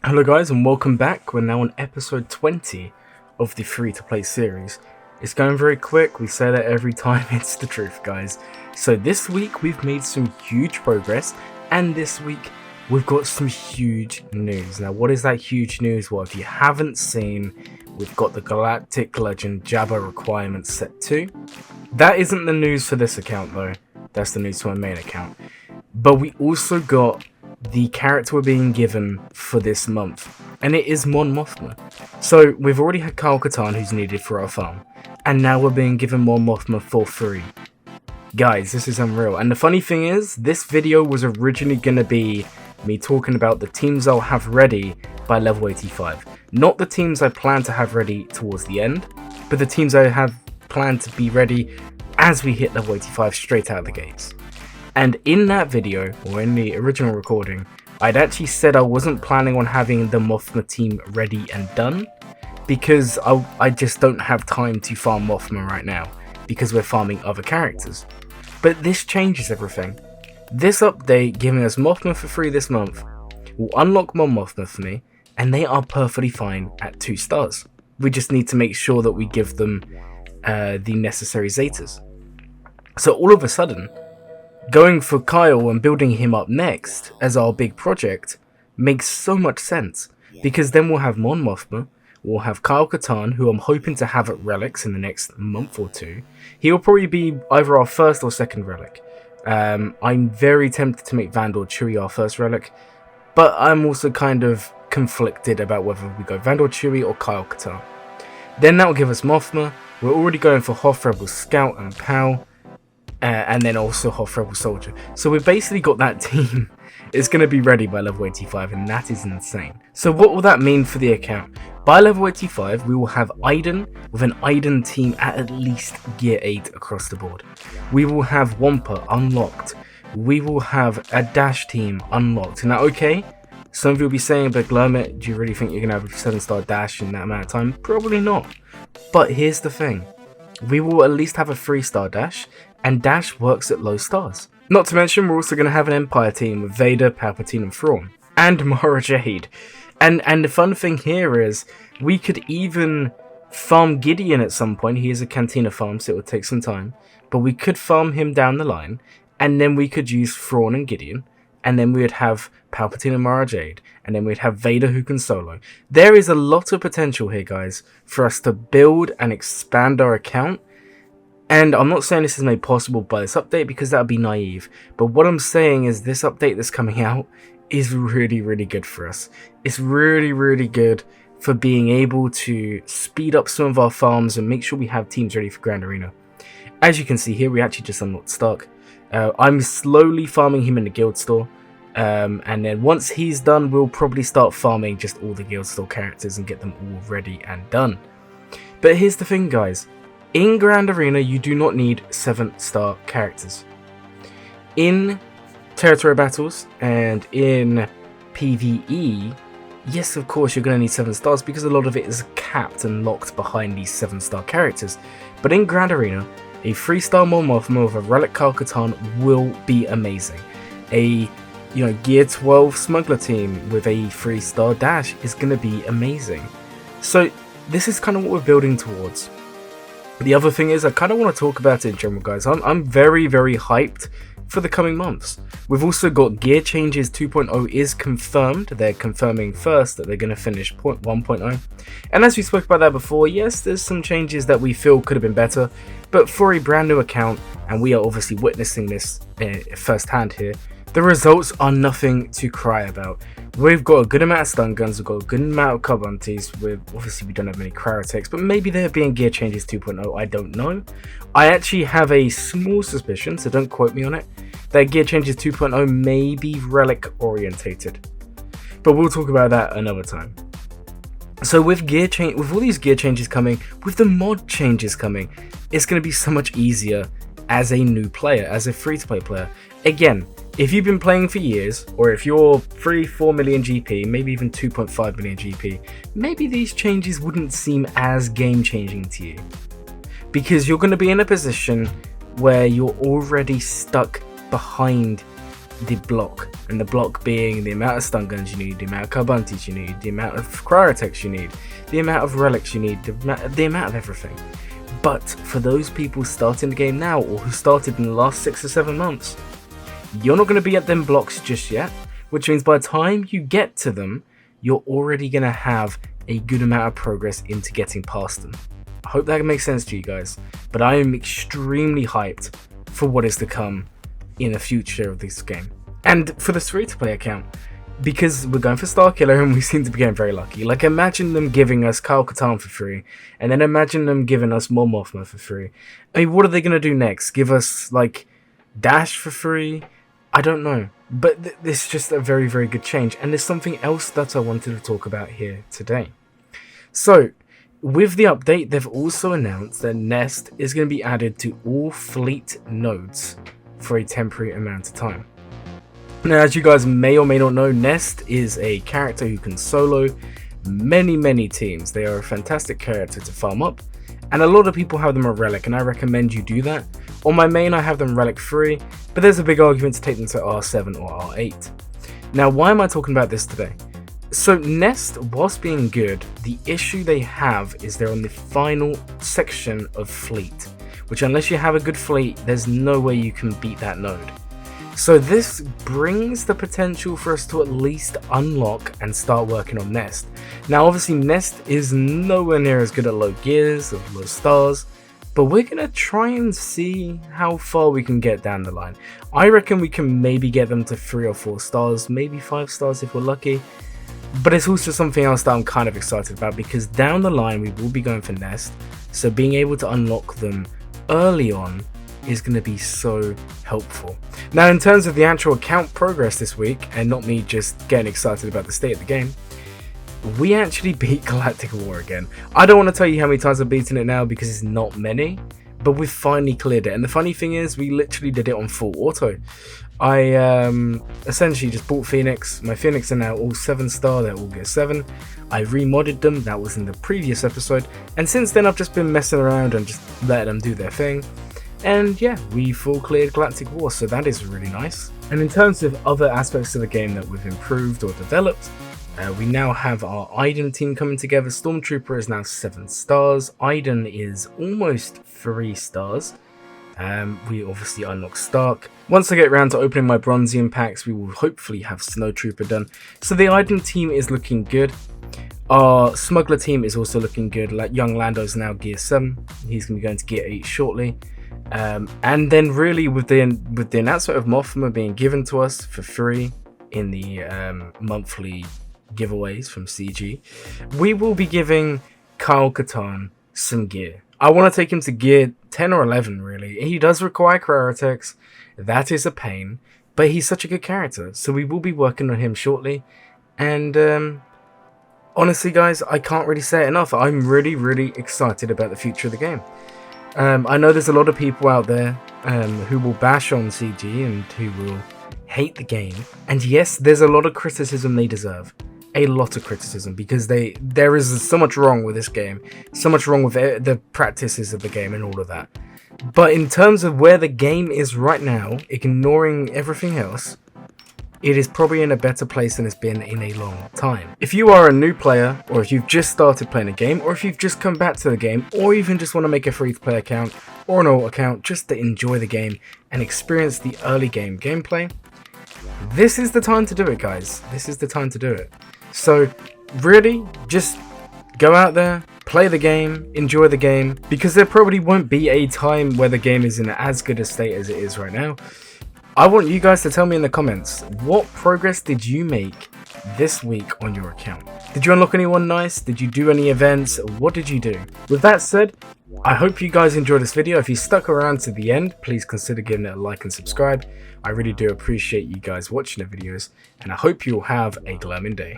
Hello guys and welcome back. We're now on episode 20 of the free-to-play series. It's going very quick, we say that every time, it's the truth guys. So this week we've made some huge progress, and this week we've got some huge news. Now what is that huge news? Well, if you haven't seen, we've got the Galactic Legend Jabba requirements set 2. That isn't the news for this account though, that's the news to my main account. But we also got the character we're being given for this month, and it is Mothma. So we've already had Kyle Katarn, who's needed for our farm, and now we're being given Mothma for free. Guys, this is unreal. And the funny thing is, this video was originally going to be me talking about the teams I'll have ready by level 85. Not the teams I plan to have ready towards the end, but the teams I have planned to be ready as we hit level 85 straight out of the gates. And in that video, or in the original recording, I'd actually said I wasn't planning on having the Mothma team ready and done, because I just don't have time to farm Mothma right now, because we're farming other characters. But this changes everything. This update giving us Mothma for free this month will unlock more Mothma for me, and they are perfectly fine at 2 stars. We just need to make sure that we give them the necessary Zetas. So all of a sudden, going for Kyle and building him up next as our big project makes so much sense, because then we'll have Mon Mothma, we'll have Kyle Katarn, who I'm hoping to have at relics in the next month or 2. He'll probably be either our first or second relic. I'm very tempted to make Vandal Chewie our first relic, but I'm also kind of conflicted about whether we go Vandal Chewie or Kyle Katarn. Then that will give us Mothma. We're already going for Hoth Rebel Scout and POW. And then also Hoth Rebel Soldier. So we've basically got that team is going to be ready by level 85, and that is insane. So what will that mean for the account? By level 85, we will have Iden with an Iden team at least gear 8 across the board. We will have Wampa unlocked. We will have a Dash team unlocked. Now, okay, some of you will be saying, but Glurmit, do you really think you're going to have a 7-star Dash in that amount of time? Probably not. But here's the thing. We will at least have a 3-star Dash, and Dash works at low stars. Not to mention, we're also going to have an Empire team with Vader, Palpatine and Thrawn, and Mara Jade. And the fun thing here is, we could even farm Gideon at some point. He is a Cantina farm, so it would take some time. But we could farm him down the line, and then we could use Thrawn and Gideon, and then we would have Palpatine and Mara Jade, and then we'd have Vader who can solo. There is a lot of potential here, guys, for us to build and expand our account. And I'm not saying this is made possible by this update, because that would be naive. But what I'm saying is this update that's coming out is really, really good for us. It's really, really good for being able to speed up some of our farms and make sure we have teams ready for Grand Arena. As you can see here, we actually just unlocked Stark. I'm slowly farming him in the guild store. And then once he's done, we'll probably start farming just all the guild store characters and get them all ready and done. But here's the thing, guys. In Grand Arena, you do not need 7-star characters. In territory battles and in PvE, yes, of course, you're going to need 7 stars, because a lot of it is capped and locked behind these 7-star characters. But in Grand Arena, a 3-star Mon Mothma with a Relic Kyle Katarn will be amazing. A Gear 12 Smuggler team with a 3-star Dash is going to be amazing. So this is kind of what we're building towards. The other thing is, I kind of want to talk about it in general, guys. I'm very, very hyped for the coming months. We've also got Gear Changes 2.0 is confirmed. They're confirming first that they're going to finish 1.0. And as we spoke about that before, yes, there's some changes that we feel could have been better. But for a brand new account, and we are obviously witnessing this firsthand here, the results are nothing to cry about. We've got a good amount of stun guns, we've got a good amount of cover bunties, obviously we don't have many cryotecs, but maybe they're being Gear Changes 2.0, I don't know. I actually have a small suspicion, so don't quote me on it, that Gear Changes 2.0 may be relic orientated. But we'll talk about that another time. So with all these gear changes coming, with the mod changes coming, it's going to be so much easier as a new player, as a free-to-play player. Again, if you've been playing for years, or if you're 3-4 million GP, maybe even 2.5 million GP, maybe these changes wouldn't seem as game-changing to you. Because you're going to be in a position where you're already stuck behind the block, and the block being the amount of stun guns you need, the amount of carbunties you need, the amount of cryotechs you need, the amount of relics you need, the amount of everything. But for those people starting the game now, or who started in the last 6 or 7 months, you're not going to be at them blocks just yet, which means by the time you get to them, you're already going to have a good amount of progress into getting past them. I hope that makes sense to you guys, but I am extremely hyped for what is to come in the future of this game. And for this free-to-play account, because we're going for Starkiller and we seem to be getting very lucky. Like, imagine them giving us Kyle Katarn for free, and then imagine them giving us more Mothma for free. I mean, what are they going to do next? Give us, like, Dash for free? I don't know. But this is just a very, very good change. And there's something else that I wanted to talk about here today. So, with the update, they've also announced that Nest is going to be added to all fleet nodes for a temporary amount of time. Now, as you guys may or may not know, Nest is a character who can solo many teams. They are a fantastic character to farm up, and a lot of people have them a relic, and I recommend you do that. On my main, I have them relic free, but there's a big argument to take them to R7 or R8. Now, why am I talking about this today? So Nest, whilst being good, the issue they have is they're on the final section of fleet, which unless you have a good fleet, there's no way you can beat that node. So this brings the potential for us to at least unlock and start working on Nest. Now obviously Nest is nowhere near as good at low gears or low stars, but we're going to try and see how far we can get down the line. I reckon we can maybe get them to 3 or 4 stars, maybe 5 stars if we're lucky. But it's also something else that I'm kind of excited about, because down the line we will be going for Nest, so being able to unlock them early on is going to be so helpful. Now, in terms of the actual account progress this week, and not me just getting excited about the state of the game, we actually beat Galactic War again. I don't want to tell you how many times I've beaten it now because it's not many, but we've finally cleared it. And the funny thing is, we literally did it on full auto. I essentially just bought Phoenix. My Phoenix are now all 7-star, they're all gear 7. I remodded them, that was in the previous episode, and since then I've just been messing around and just letting them do their thing. And yeah, we full cleared Galactic War, so that is really nice. And in terms of other aspects of the game that we've improved or developed, we now have our Iden team coming together. Stormtrooper is now 7 stars, Iden is almost 3 stars. We obviously unlock Stark. Once I get around to opening my Bronzium packs, we will hopefully have Snowtrooper done. So the Iden team is looking good. Our Smuggler team is also looking good. Like young Lando's now gear 7. He's going to be going to gear 8 shortly. And then really with the announcement of Mothma being given to us for free in the monthly giveaways from CG, we will be giving Kyle Katarn some gear. I want to take him to gear 10 or 11 really. He does require cryotechs, that is a pain, but he's such a good character, so we will be working on him shortly. And honestly guys, I can't really say it enough. I'm really excited about the future of the game. I know there's a lot of people out there who will bash on CG and who will hate the game, and yes, there's a lot of criticism they deserve. A lot of criticism, because there is so much wrong with this game, so much wrong with the practices of the game and all of that. But in terms of where the game is right now, ignoring everything else, it is probably in a better place than it's been in a long time. If you are a new player, or if you've just started playing a game, or if you've just come back to the game, or even just want to make a free-to-play account or an alt account just to enjoy the game and experience the early game gameplay, this is the time to do it, guys. This is the time to do it. So really, just go out there, play the game, enjoy the game, because there probably won't be a time where the game is in as good a state as it is right now. I want you guys to tell me in the comments, what progress did you make this week on your account? Did you unlock anyone nice? Did you do any events? What did you do? With that said, I hope you guys enjoyed this video. If you stuck around to the end, please consider giving it a like and subscribe. I really do appreciate you guys watching the videos, and I hope you'll have a Glurmit day.